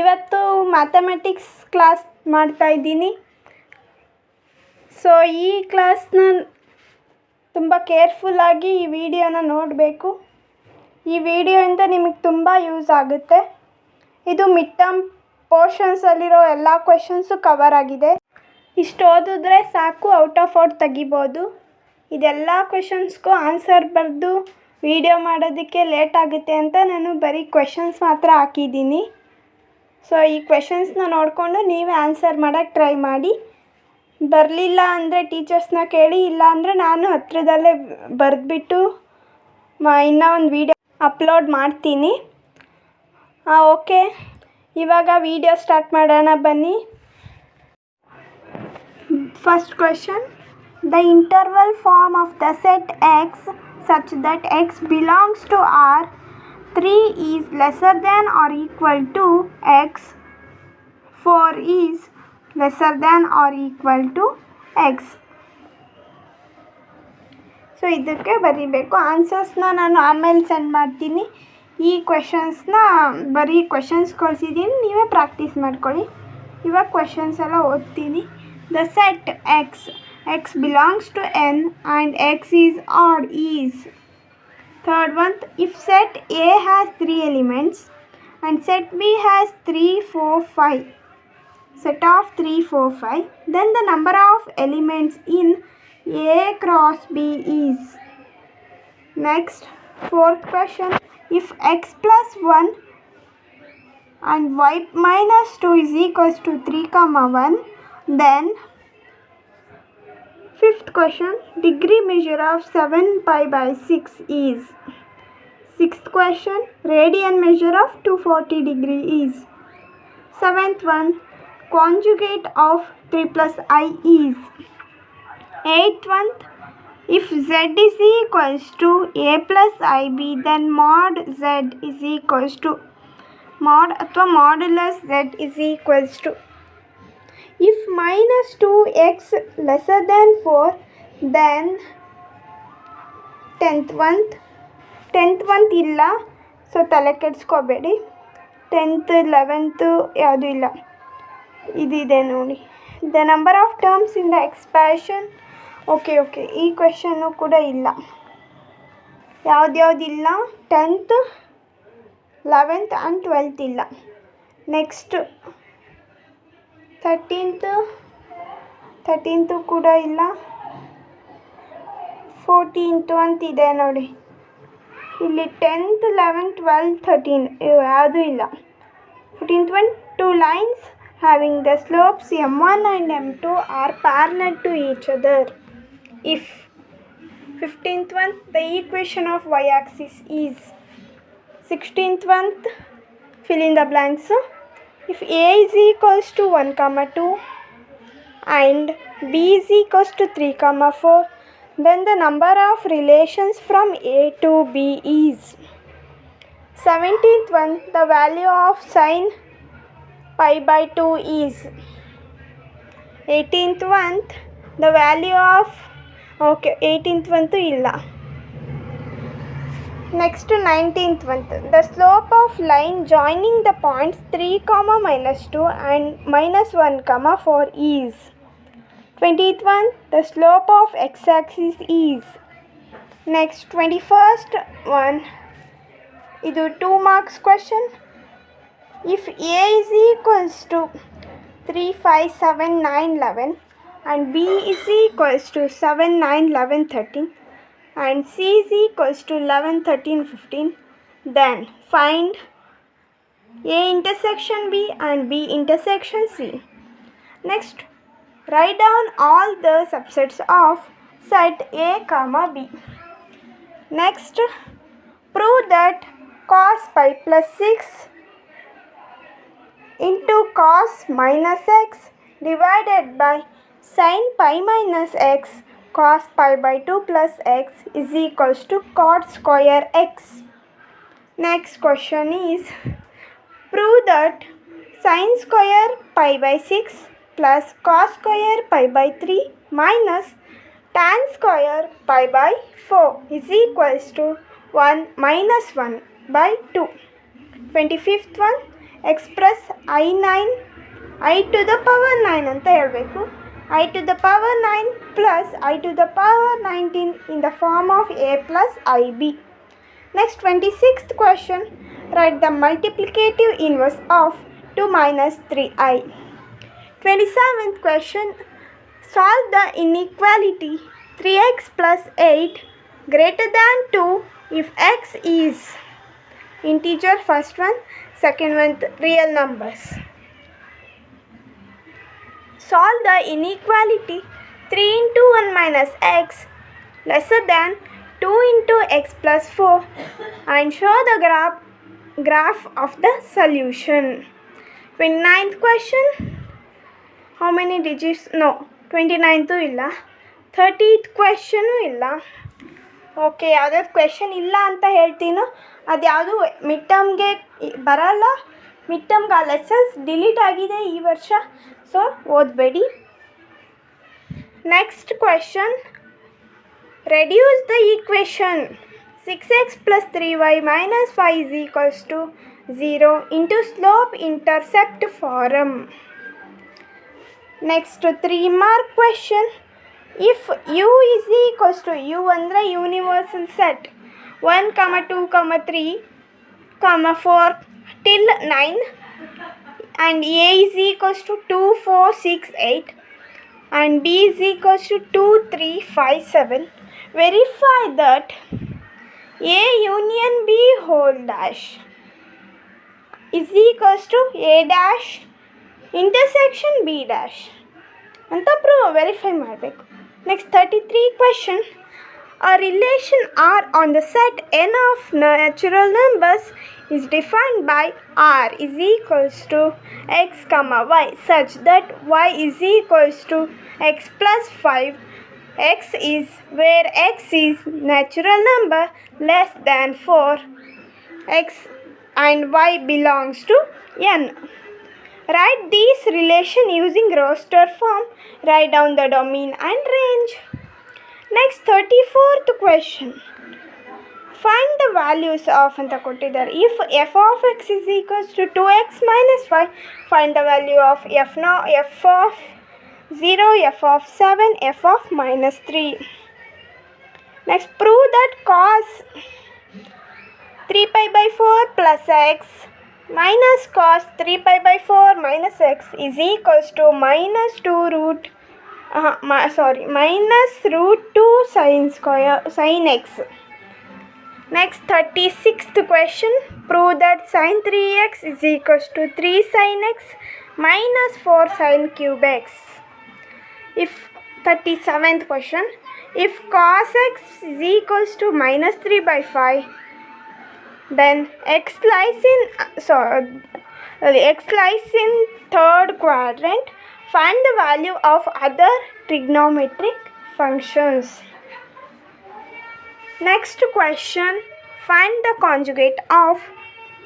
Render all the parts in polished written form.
ಇವತ್ತು mathematics class ಮಾಡ್ತಾಯಿದ್ದೀನಿ. So ಈ ಕ್ಲಾಸ್ನ ತುಂಬ ಕೇರ್ಫುಲ್ಲಾಗಿ ಈ ವಿಡಿಯೋನ ನೋಡಬೇಕು. ಈ ವಿಡಿಯೋಯಿಂದ ನಿಮಗೆ ತುಂಬ ಯೂಸ್ ಆಗುತ್ತೆ. ಇದು ಮಿಡ್ ಟರ್ಮ್ ಪೋರ್ಷನ್ಸಲ್ಲಿರೋ ಎಲ್ಲ ಕ್ವೆಶನ್ಸು ಕವರ್ ಆಗಿದೆ. ಇಷ್ಟು ಓದಿದ್ರೆ ಸಾಕು, ಔಟ್ ಆಫ್ ಔಟ್ ತೆಗಿಬೋದು. ಇದೆಲ್ಲ ಕ್ವೆಶನ್ಸ್ಗೂ ಆನ್ಸರ್ ಬರೆದು ವಿಡಿಯೋ ಮಾಡೋದಕ್ಕೆ ಲೇಟ್ ಆಗುತ್ತೆ ಅಂತ ನಾನು ಬರೀ ಕ್ವೆಶನ್ಸ್ ಮಾತ್ರ ಹಾಕಿದ್ದೀನಿ. ಸೊ ಈ ಕ್ವೆಶನ್ಸ್ನ ನೋಡಿಕೊಂಡು ನೀವೇ ಆನ್ಸರ್ ಮಾಡೋಕ್ಕೆ ಟ್ರೈ ಮಾಡಿ. ಬರಲಿಲ್ಲ ಅಂದರೆ ಟೀಚರ್ಸ್ನ ಕೇಳಿ, ಇಲ್ಲ ಅಂದರೆ ನಾನು ಹತ್ರದಲ್ಲೇ ಬರೆದ್ಬಿಟ್ಟು ಇನ್ನೂ ಒಂದು ವಿಡಿಯೋ ಅಪ್ಲೋಡ್ ಮಾಡ್ತೀನಿ. ಓಕೆ, ಇವಾಗ ವಿಡಿಯೋ ಸ್ಟಾರ್ಟ್ ಮಾಡೋಣ ಬನ್ನಿ. First question. The interval form of the set x such that x belongs to R3 is lesser than or equal to x, 4 is lesser than or equal to x. So ಇದಕ್ಕೆ ಬರೀಬೇಕು. ಆನ್ಸರ್ಸ್ನ ನಾನು ಆಮೇಲೆ send ಮಾಡ್ತೀನಿ. ಈ ಕ್ವೆಶನ್ಸ್ನ ಬರೀ questions ಕಳಿಸಿದ್ದೀನಿ, ನೀವೇ practice ಮಾಡ್ಕೊಳ್ಳಿ. ಇವಾಗ ಕ್ವೆಶನ್ಸ್ ಎಲ್ಲ ಓದ್ತೀನಿ. The set x belongs to n and x is odd is. Third one, if set A has 3 elements and set B has 3, 4, 5, set of 3, 4, 5, then the number of elements in A cross B is. Next, fourth question, if x plus 1 and y minus 2 is equals to 3, 1, then fifth question, degree measure of 7 pi by 6 is. Sixth question, radian measure of 240 degree is. Seventh one, conjugate of 3 plus I is. Eighth one, if z is equals to a plus ib, then mod z is equals to mod ಅಥವಾ modulus z is equals to. If minus 2x lesser than 4, then 10th one ಇಲ್ಲ. So ತಲೆ ಕೆಡಿಸ್ಕೋಬೇಡಿ. 10th 11th ಯಾವುದೂ ಇಲ್ಲ, ಇದಿದೆ ನೋಡಿ. The number of terms in the expansion. Okay, ಈ ಕ್ವೆಶನ್ನು ಕೂಡ ಇಲ್ಲ. ಯಾವುದ್ಯಾವುದಿಲ್ಲ, 10th 11th ಆ್ಯಂಡ್ 12th ಇಲ್ಲ. ನೆಕ್ಸ್ಟ್ 13th ಕೂಡ ಇಲ್ಲ. 14th ಅಂತಿದೆ ನೋಡಿ. ಇಲ್ಲಿ 10th 11th 12th 13 ಇವು ಯಾವುದೂ ಇಲ್ಲ. 14th one, 2 lines having the slopes m1 and m2 are parallel to each other. If 15th one, the equation of y-axis is. 16th one, fill in the blanks. If a is equals to 1, 2 and b is equals to 3, 4, then the number of relations from a to b is. 17th one, the value of sin pi by 2 is. 18th one, the value of 18th one to illa. Next 19th one, the slope of line joining the points 3, -2 and -1, 4 is. 20th one, the slope of x-axis is. Next 21st one, ಇದು 2 marks question. If a is equals to 3, 5, 7, 9, 11 and b is equals to 7, 9, 11, 13 and c is equals to 11, 13, 15, then find a intersection b and b intersection c. Next, write down all the subsets of set a, b. Next, prove that cos pi plus 6 into cos minus x divided by sin pi minus x cos pi by 2 plus x is equals to cot square x. Next question is, prove that sin square pi by 6 plus cos square pi by 3 minus tan square pi by 4 is equals to 1 minus 1 by 2. 25th one, express I to the power 9 ಅಂತ ಹೇಳಬೇಕು. I to the power 9 plus I to the power 19 in the form of A plus IB. Next, 26th question. Write the multiplicative inverse of 2 minus 3i. 27th question. Solve the inequality 3x plus 8 greater than 2 if x is integer, first one, second one real numbers. Solve the inequality 3 into 1 minus x lesser than 2 into x plus 4 and show the graph of the solution. 29th question. How many digits? No, 29th ಇಲ್ಲ, 30th question ಇಲ್ಲ. Okay, ಯಾವ್ದಾದ್ರು question ಇಲ್ಲ ಅಂತ ಹೇಳ್ತೀನೋ ಅದು ಯಾವುದು mid ಟರ್ಮ್ಗೆ ಬರಲ್ಲ. Mid ಟರ್ಮ್ಗೆ ಆ lessons delete ಆಗಿದೆ ಈ ವರ್ಷ, ಸೊ ಓದಬೇಡಿ. Next question. Reduce the equation 6x plus 3y minus 5 is equals to 0 into slope intercept form. Next, 3 mark question. If u is equals to u ಅಂದರೆ universal set 1, 2, 3, 4 till 9 and a is equals to 2, 4, 6, 8 and b is equals to 2, 3, 5, 7. Verify that a union b whole dash is equals to a dash intersection b dash ಅಂತ verify ಮಾಡಬೇಕು. Next 33 question. A relation R on the set n of natural numbers is defined by R is equals to x, y such that y is equals to x plus 5. X is where x is natural number less than 4. X and y belongs to n. Write these relation using roster form. Write down the domain and range. Next, 34th question. Find the values of ಅಂತ ಕೊಟ್ಟಿದ್ದಾರೆ. If f of x is equals to 2x minus 5, find the value of f of 0, f of 7, f of minus 3. Next, prove that cos 3 pi by 4 plus x minus cos 3 pi by 4 minus x is equals to minus root 2 sin x. Next, 36th question. Prove that sin 3x is equals to 3 sin x minus 4 sin cube x. If 37th question. If cos x is equals to minus 3 by 5, then x lies in third quadrant. Find the value of other trigonometric functions. Next question. Find the conjugate of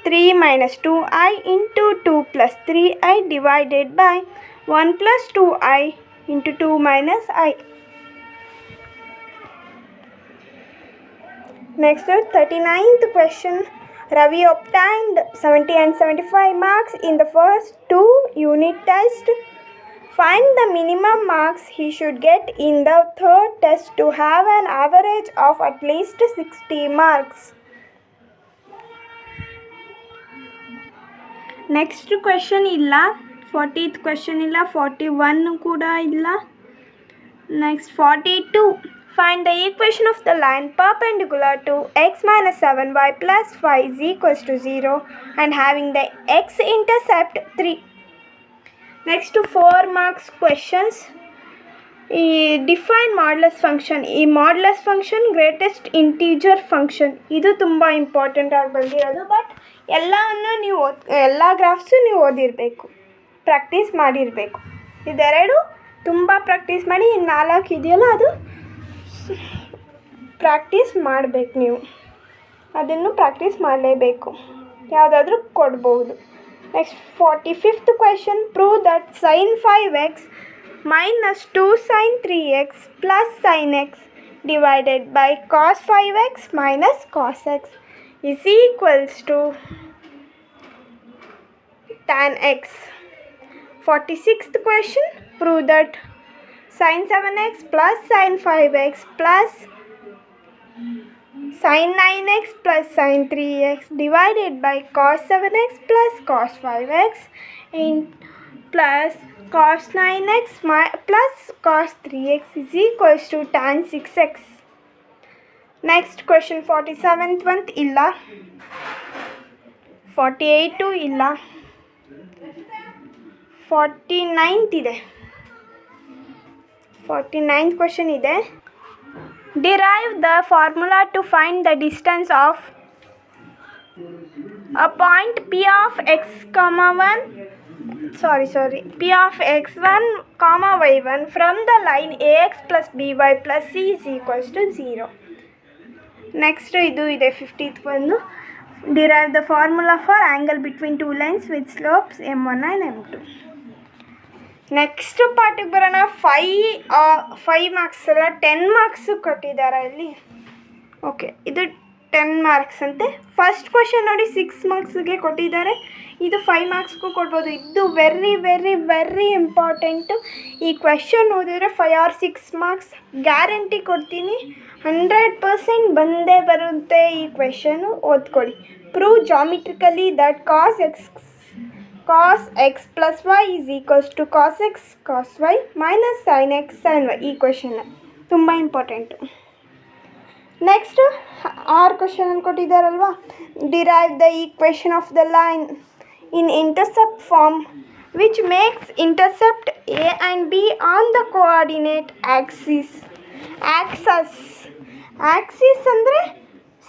3 minus 2i into 2 plus 3i divided by 1 plus 2i into 2 minus I. Next, 39th question. Ravi obtained 70 and 75 marks in the first 2 unit tests. Find the minimum marks he should get in the third test to have an average of at least 60 marks. Next question ಇಲ್ಲ, 40th question ಇಲ್ಲ, 41 ಕೂಡ ಇಲ್ಲ. Next, 42. Find the equation of the line perpendicular to x minus 7y plus 5 is equals to 0 and having the x-intercept 3. Next, 4 marks questions. Define modulus function. ಈ modulus function greatest integer function. ಇದು ತುಂಬ important ಆಗಿ ಬಂದಿರೋದು. But ಎಲ್ಲ ಗ್ರಾಫ್ಸು ನೀವು ಓದಿರಬೇಕು, practice ಮಾಡಿರಬೇಕು. ಇದೆರಡು ತುಂಬ ಪ್ರಾಕ್ಟೀಸ್ ಮಾಡಿ. 4 ಇದೆಯಲ್ಲ, ಅದು ಪ್ರಾಕ್ಟೀಸ್ ಮಾಡಬೇಕು. ನೀವು ಅದನ್ನು ಪ್ರಾಕ್ಟೀಸ್ ಮಾಡಲೇಬೇಕು. ಯಾವುದಾದ್ರೂ ಕೊಡ್ಬೋದು. Next, 45th question. Prove that sin 5x minus 2 sin 3x plus sin x divided by cos 5x minus cos x is equals to tan x. 46th question, prove that sin 7x plus sin 5x plus sin 9x plus sin 3x divided by cos 7x plus cos 5x plus cos 9x plus cos 3x is equals to tan 6x. Next question, 47th one ಇಲ್ಲ, 48 ಇಲ್ಲ, 49th ಇದೆ. 49th question ಇದೆ. Derive the formula to find the distance of a point P of x, P of x1, y1 from the line ax plus by plus c is equals to 0. Next ಇದು ಇದೆ 50th ಒಂದು. Derive the formula for angle between two lines with slopes m1 and m2. Next ಪಾರ್ಟಿಗೆ ಬರೋಣ. 5 marks ಅಲ್ಲ 10 marks ಕೊಟ್ಟಿದ್ದಾರೆ ಇಲ್ಲಿ. Okay, ಇದು 10 marks ಅಂತೆ. ಫಸ್ಟ್ ಕ್ವೆಶನ್ ನೋಡಿ 6 ಮಾರ್ಕ್ಸ್ಗೆ ಕೊಟ್ಟಿದ್ದಾರೆ, ಇದು 5 ಮಾರ್ಕ್ಸ್ಗೂ ಕೊಡ್ಬೋದು. ಇದು ವೆರಿ ವೆರಿ ವೆರಿ ಇಂಪಾರ್ಟೆಂಟು. ಈ ಕ್ವೆಶನ್ ಓದಿದ್ರೆ 5 or 6 ಮಾರ್ಕ್ಸ್ ಗ್ಯಾರಂಟಿ ಕೊಡ್ತೀನಿ. 100% ಬಂದೇ ಬರುತ್ತೆ ಈ ಕ್ವೆಶನು. ಓದ್ಕೊಳ್ಳಿ. Prove geometrically that cos x plus y is equals to cos x cos y minus sin x sin y. ಈ ಕ್ವೆಶನ್ ತುಂಬ ಇಂಪಾರ್ಟೆಂಟು. ನೆಕ್ಸ್ಟ್ 6 ಕ್ವೆಶನ್ ಕೊಟ್ಟಿದ್ದಾರಲ್ವಾ. Derive the equation of the line in intercept form which makes intercept a and b on the coordinate axis. Axis ಅಂದರೆ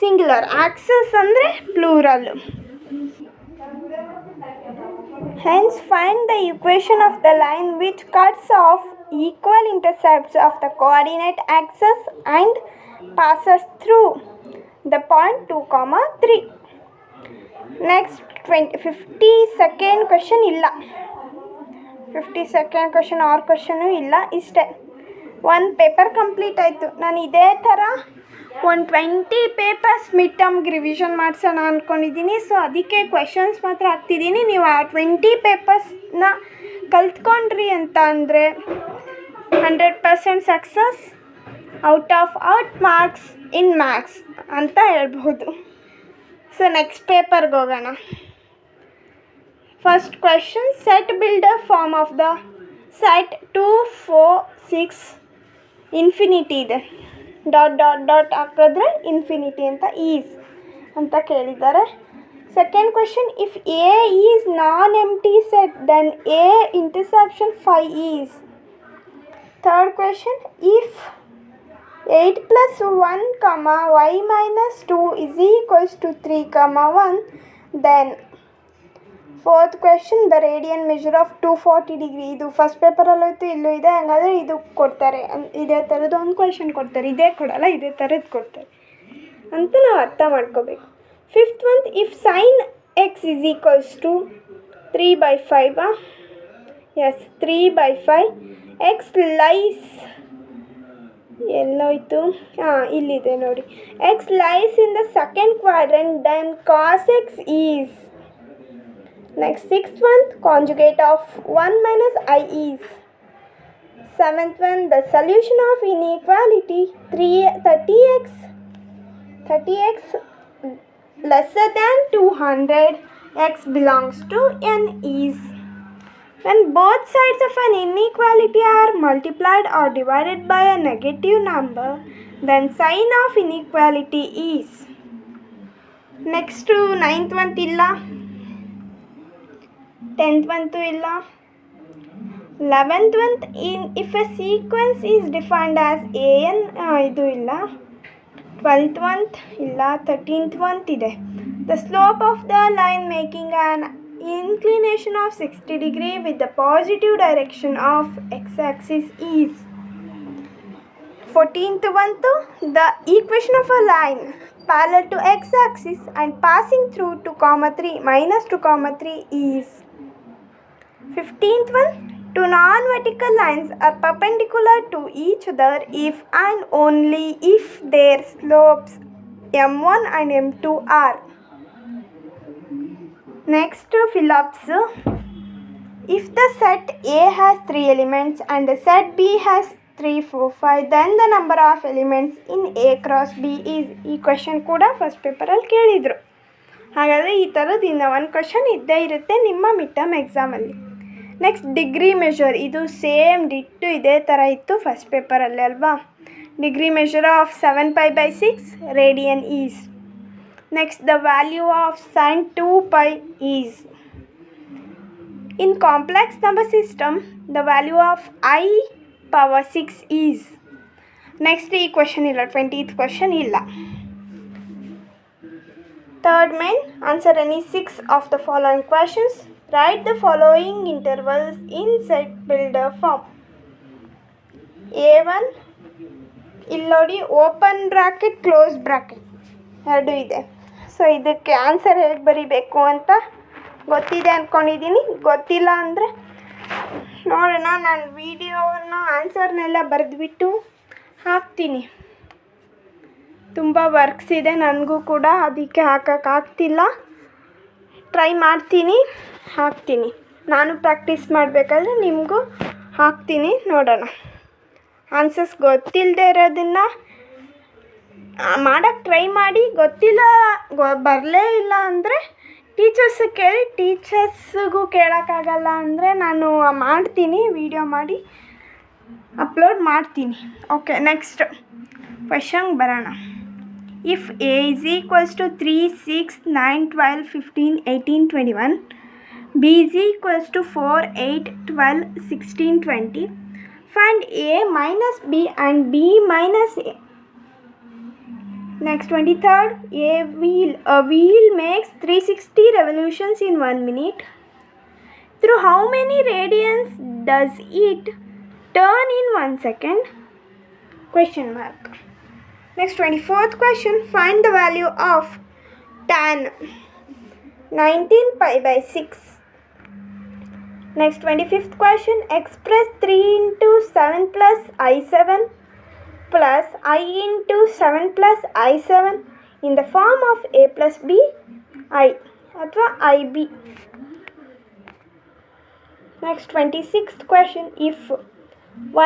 singular, axes ಅಂದರೆ plural. Hence find the equation of the line which cuts off equal intercepts of the coordinate axis and passes through the point 2, 3. Next 52nd question ಇಲ್ಲ. 52nd question 6 question ಇಲ್ಲ, ಇಷ್ಟೇ. ಒಂದು paper complete ಆಯಿತು. ನಾನು ಇದೇ ಥರ ಒಂದು 20 ಪೇಪರ್ಸ್ ಮಿಡ್ ಟರ್ಮ್ಗೆ ರಿವಿಷನ್ ಮಾಡಿಸೋಣ ಅಂದ್ಕೊಂಡಿದ್ದೀನಿ. ಸೊ ಅದಕ್ಕೆ ಕ್ವೆಶನ್ಸ್ ಮಾತ್ರ ಹಾಕ್ತಿದ್ದೀನಿ. ನೀವು ಆ 20 ಪೇಪರ್ಸ್ನ ಕಲ್ತ್ಕೊಂಡ್ರಿ ಅಂತ ಅಂದರೆ 100% success, out marks in maths ಅಂತ ಹೇಳ್ಬೋದು. ಸೊ ನೆಕ್ಸ್ಟ್ ಪೇಪರ್ಗೆ ಹೋಗೋಣ. First question, set builder form of the set 2 4 6 infinity ಇದೆ. ಡಾಟ್ ಹಾಕಿದ್ರೆ ಇನ್ಫಿನಿಟಿ ಅಂತ ಈಸ್ ಅಂತ ಕೇಳಿದ್ದಾರೆ. Second question, if A is non empty set then A intersection 5 is. Third question, if 8 plus 1, y minus 2 is equals to 3, 1 then. Fourth question, the radian measure of 240 degree. ಇದು first ಪೇಪರಲ್ಲೂ ಇತ್ತು, ಇಲ್ಲೂ ಇದೆ. ಹಂಗಾದರೆ ಇದು ಕೊಡ್ತಾರೆ, ಇದೇ ಥರದ್ದು ಒಂದು ಕ್ವೆಶನ್ ಕೊಡ್ತಾರೆ. ಇದೇ ಕೊಡಲ್ಲ, ಇದೇ ಥರದ್ದು ಕೊಡ್ತಾರೆ ಅಂತ ನಾವು ಅರ್ಥ ಮಾಡ್ಕೋಬೇಕು. ಫಿಫ್ತ್ ಒಂದು, if sine x is equals to 3/5. Yes, 3/5 x lies ಎಲ್ಲೋಯ್ತು, ಇಲ್ಲಿದೆ ನೋಡಿ. X lies in the second quadrant then cos x is. Next, sixth one, conjugate of 1 minus I is. Seventh one, the solution of inequality 30x lesser than 200, x belongs to n is. When both sides of an inequality are multiplied or divided by a negative number, then sign of inequality is. Next, ninth one ಇಲ್ಲ, 10th one ಇಲ್ಲ, 11th one if a sequence is defined as an ಇದು ಇಲ್ಲ, 12th one ಇಲ್ಲ, 13th one ಇದೆ. The slope of the line making an inclination of 60 degree with the positive direction of x-axis is. 14th one, the equation of a line parallel to x-axis and passing through 2, 3 minus 2, 3 is. 15th one, two non-vertical lines are perpendicular to each other if and only if their slopes m1 and m2 are. Next, fill-ups. If the set A has 3 elements and the set B has 3, 4, 5, then the number of elements in A cross B is. ಈ question ಕೂಡ first ಪೇಪರಲ್ಲಿ ಕೇಳಿದರು. ಹಾಗಾದರೆ ಈ ಥರದ್ದು ಇನ್ನು ಒಂದು question ಇದ್ದೇ ಇರುತ್ತೆ ನಿಮ್ಮ ಮಿಡ್ ಟರ್ಮ್ ಎಕ್ಸಾಮಲ್ಲಿ. Next, degree measure. ಇದು ಸೇಮ್ ಡಿಟ್ಟು ಇದೇ ಥರ ಇತ್ತು ಫಸ್ಟ್ ಪೇಪರಲ್ಲಿ ಅಲ್ವಾ. Degree measure of 7π/6 radian is. Next, the value of sin 2π is. In complex number system, the value of I power 6 is. Next, ಈ ಕ್ವೆಶನ್ ಇಲ್ಲ, 20th question ಇಲ್ಲ. Third main, answer any 6 of the following questions. Write the following intervals in set builder form. A1, ಇಲ್ಲಿ ನೋಡಿ open bracket close bracket ಎರಡು ಇದೆ. So ಇದಕ್ಕೆ answer ಹೇಗೆ ಬರೀಬೇಕು ಅಂತ ಗೊತ್ತಿದೆ ಅಂದ್ಕೊಂಡಿದ್ದೀನಿ. ಗೊತ್ತಿಲ್ಲ ಅಂದರೆ ನೋಡೋಣ, ನಾನು ವಿಡಿಯೋವನ್ನು ಆನ್ಸರ್ನೆಲ್ಲ ಬರೆದ್ಬಿಟ್ಟು ಹಾಕ್ತೀನಿ. ತುಂಬ ವರ್ಕ್ಸ್ ಇದೆ ನನಗೂ ಕೂಡ, ಅದಕ್ಕೆ ಹಾಕೋಕ್ಕಾಗ್ತಿಲ್ಲ. ಟ್ರೈ ಮಾಡ್ತೀನಿ, ಹಾಕ್ತೀನಿ. ನಾನು ಪ್ರಾಕ್ಟೀಸ್ ಮಾಡಬೇಕಾದ್ರೆ ನಿಮಗೂ ಹಾಕ್ತೀನಿ. ನೋಡೋಣ. ಆನ್ಸರ್ಸ್ ಗೊತ್ತಿಲ್ಲದೆ ಇರೋದನ್ನು ಮಾಡೋಕ್ಕೆ ಟ್ರೈ ಮಾಡಿ. ಗೊತ್ತಿಲ್ಲ, ಬರಲೇ ಇಲ್ಲ ಅಂದರೆ ಟೀಚರ್ಸ್ ಕೇಳಿ. ಟೀಚರ್ಸ್ಗೂ ಕೇಳೋಕ್ಕಾಗಲ್ಲ ಅಂದರೆ ನಾನು ಮಾಡ್ತೀನಿ, ವಿಡಿಯೋ ಮಾಡಿ ಅಪ್ಲೋಡ್ ಮಾಡ್ತೀನಿ. ಓಕೆ, ನೆಕ್ಸ್ಟ್ ಕ್ವೆಶನ್ ಬರೋಣ. If A is equals to 3, 6, 9, 12, 15, 18, 21, B is equals to 4, 8, 12, 16, 20, find A minus B and B minus A. Next, 23rd, a wheel makes 360 revolutions in 1 minute. Through how many radians does it turn in 1 second? Question mark. Next, 24th question, find the value of tan 19π/6. Next, 25th question, express 3 into 7 plus I7 plus I into 7 plus I7 in the form of A plus B I ಅಥವಾ IB. Next, 26th question, if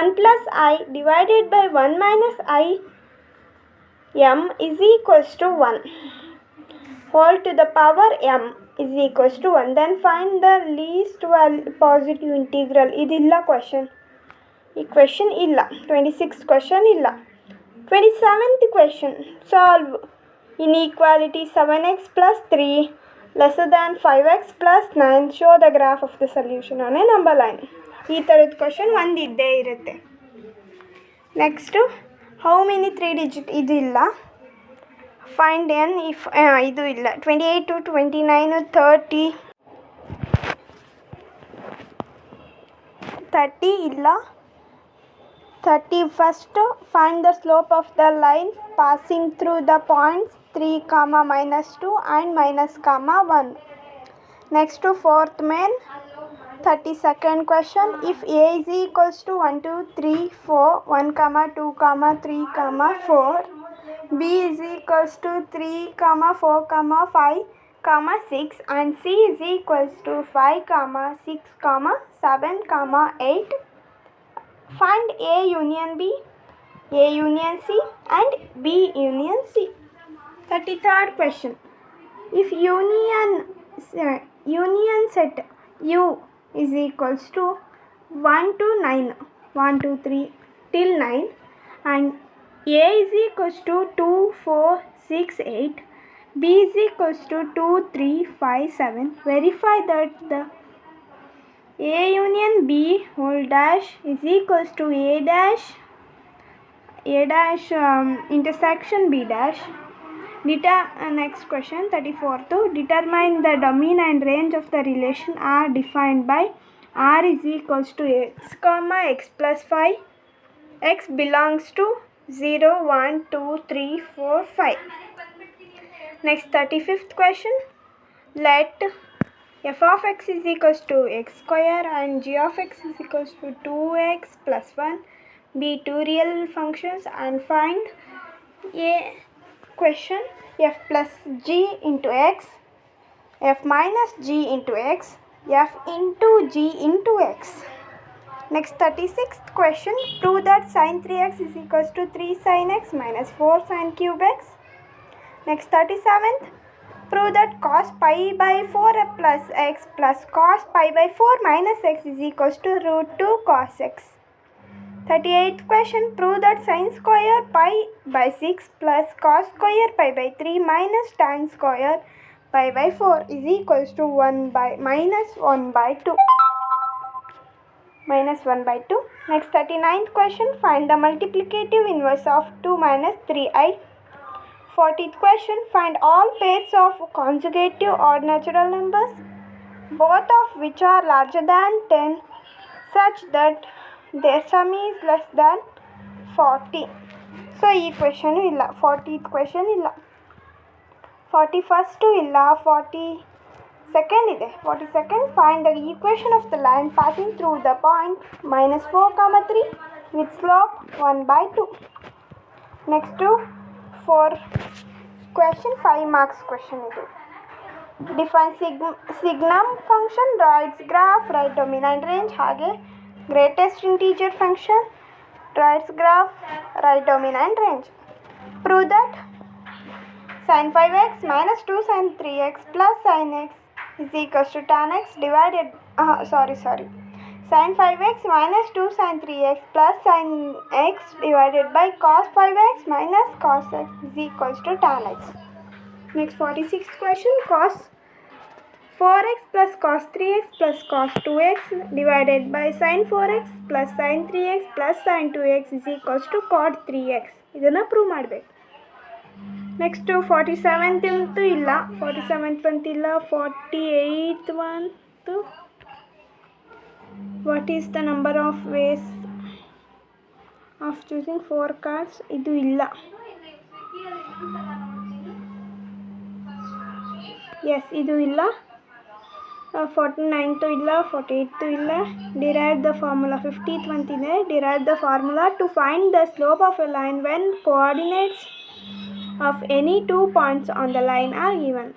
1 plus I divided by 1 minus I m is equals to 1 whole to the power m is equals to 1, then find the least positive integral. ಇದಿಲ್ಲ question, ಈ question ಇಲ್ಲ. 26th question ಇಲ್ಲ. 27th question, solve inequality 7x plus 3 lesser than 5x plus 9, show the graph of the solution on a number line. ಈ ಥರದ question ಒಂದಿದ್ದೇ ಇರುತ್ತೆ. Next, how many 3 digit, ಇದು ಇಲ್ಲ. Find n if, ಇದು ಇಲ್ಲ. 28 to 29, 30 ಇಲ್ಲ. 31st, find the slope of the line passing through the points 3, -2 and -1. Next, to 4th main, 32nd question, if A is equals to 1, 2, 3, 4, 1, 2, 3, 4, B is equals to 3, 4, 5, 6, and C is equals to 5, 6, 7, 8. Find A union B, A union C, and B union C. 33rd question, if union set U is equals to 1 to 9, 1, 2, 3 till 9, and A is equals to 2, 4, 6, 8, B is equals to 2, 3, 5, 7, verify that the A union B whole dash is equals to A dash intersection B dash. Next question, 34th, determine the domain and range of the relation R defined by R is equals to x, x plus 5, x belongs to 0, 1, 2, 3, 4, 5. Next, 35th question, let f of x is equals to x square and g of x is equals to 2x plus 1 be two real functions, and find a question f plus g into x f minus g into x, f into g into x. Next 36th question, prove that sin 3x is equals to 3 sin x minus 4 sin cube x. Next 37th, prove that cos pi by 4 plus x plus cos pi by 4 minus x is equals to root 2 cos x. 38th question, prove that sin square pi by 6 plus cos square pi by 3 minus tan square pi by 4 is equals to 1 by minus 1 by 2. Minus 1 by 2. Next 39th question, find the multiplicative inverse of 2 minus 3i. 40th question, find all pairs of conjugative odd natural numbers, both of which are larger than 10, such that their sum is less than 40. So, ಈ question ಇಲ್ಲ. 40th question ಇಲ್ಲ, 41st ಇಲ್ಲ, 42nd ಇದೆ. 42nd, find the equation of the line passing through the point minus 4, 3 with slope 1 by 2. Next for question 5 marks question ಇದು. Define signum function, draw its graph, write dominant range. ಹಾಗೆ greatest integer function, draw its graph, write dominant range. Prove that sin 5x minus 2 sin 3x plus sin x is equals to tan x divided sin 5x minus 2 sin 3x plus sin x divided by cos 5x minus cos x is equals to tan x. Next 46th question, cos 4x plus cos 3x plus cos 2x divided by sin 4x plus sin 3x plus sin 2x is equals to cot 3x. ಇದನ್ನು prove ಮಾಡಬೇಕು. Next 47th ಅಂತೂ ಇಲ್ಲ, 47th ಅಂತಿಲ್ಲ. 48th ಒಂದು, what is the number of ways of choosing 4 cards, ಇದು ಇಲ್ಲ. S, ಇದು ಇಲ್ಲ. 49th ಇಲ್ಲ, 48th ಇಲ್ಲ. ಡಿರೈವ್ ದ ಫಾರ್ಮುಲಾ 50th ಅಂತಿದೆ. Derive the formula to find the slope of a line when coordinates of any 2 points on the line are given.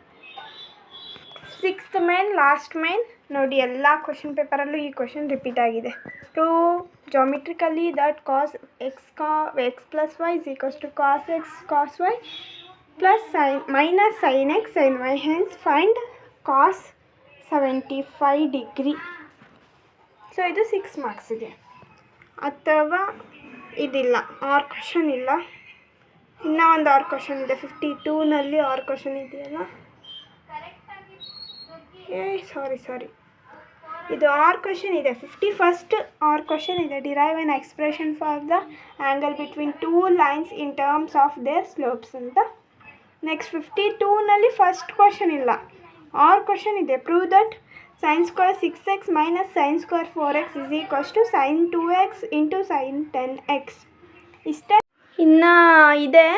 6th main, last main ನೋಡಿ. ಎಲ್ಲ question ಪೇಪರಲ್ಲೂ ಈ question repeat ಆಗಿದೆ. Prove geometrically that cos x plus y is equals to cos x cos y plus minus sine x sine y. Hence find cos 75 degree. So ಇದು 6 marks ಇದೆ. ಅಥವಾ ಇದಿಲ್ಲ, R question ಇಲ್ಲ. ಇನ್ನೂ ಒಂದು ಆರ್ ಕ್ವಶನ್ ಇದೆ. 52ನಲ್ಲಿ R question ಇದೆಯಲ್ಲ, ಸಾರಿ ಇದು ಆರ್ ಕ್ವಶನ್ ಇದೆ. 51st ಆರ್ ಕ್ವಶನ್ ಇದೆ. Derive N expression for the angle between 2 lines in terms of their slopes ಅಂತ. ನೆಕ್ಸ್ಟ್ 52ನಲ್ಲಿ ಫಸ್ಟ್ ಕ್ವಶನ್ ಇಲ್ಲ, ಆರ್ ಕ್ವಶನ್ ಇದೆ. Prove that sin square 6x minus sin square 4x is equals to sin 2x into sin 10x. ಇಷ್ಟೇ. ಇನ್ನು ಇದೆ,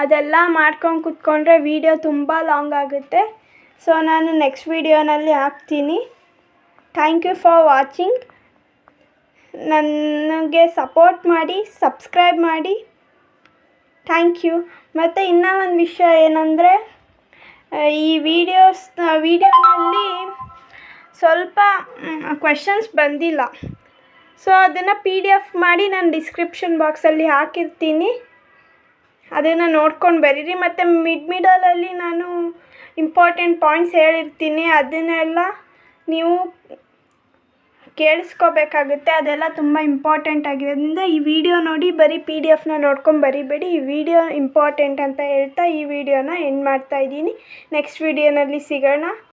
ಅದೆಲ್ಲ ಮಾಡ್ಕೊಂಡು ಕೂತ್ಕೊಂಡ್ರೆ video ತುಂಬ ಲಾಂಗ್ ಆಗುತ್ತೆ. ಸೊ ನಾನು ನೆಕ್ಸ್ಟ್ ವಿಡಿಯೋನಲ್ಲಿ ಹಾಕ್ತೀನಿ. Thank you for watching. ನನಗೆ ಸಪೋರ್ಟ್ ಮಾಡಿ, ಸಬ್ಸ್ಕ್ರೈಬ್ ಮಾಡಿ. Thank you. ಮತ್ತು ಇನ್ನೂ ಒಂದು ವಿಷಯ ಏನಂದರೆ, ಈ ವಿಡಿಯೋನಲ್ಲಿ ಸ್ವಲ್ಪ ಕ್ವೆಶನ್ಸ್ ಬಂದಿಲ್ಲ. ಸೊ ಅದನ್ನು PDF ಮಾಡಿ ನಾನು ಡಿಸ್ಕ್ರಿಪ್ಷನ್ ಬಾಕ್ಸಲ್ಲಿ ಹಾಕಿರ್ತೀನಿ. ಅದನ್ನು ನೋಡ್ಕೊಂಡು ಬರೀರಿ. ಮತ್ತು ಮಿಡಲಲ್ಲಿ ನಾನು ಇಂಪಾರ್ಟೆಂಟ್ ಪಾಯಿಂಟ್ಸ್ ಹೇಳಿರ್ತೀನಿ, ಅದನ್ನೆಲ್ಲ ನೀವು ಕೇಳಿಸ್ಕೋಬೇಕಾಗುತ್ತೆ. ಅದೆಲ್ಲ ತುಂಬ ಇಂಪಾರ್ಟೆಂಟ್ ಆಗಿರೋದ್ರಿಂದ ಈ ವಿಡಿಯೋ ನೋಡಿ, ಬರೀ PDF ನೋಡ್ಕೊಂಡು ಬರೀಬೇಡಿ. ಈ ವಿಡಿಯೋ ಇಂಪಾರ್ಟೆಂಟ್ ಅಂತ ಹೇಳ್ತಾ ಈ ವಿಡಿಯೋನ ಎಂಡ್ ಮಾಡ್ತಾಯಿದ್ದೀನಿ. ನೆಕ್ಸ್ಟ್ ವಿಡಿಯೋನಲ್ಲಿ ಸಿಗೋಣ.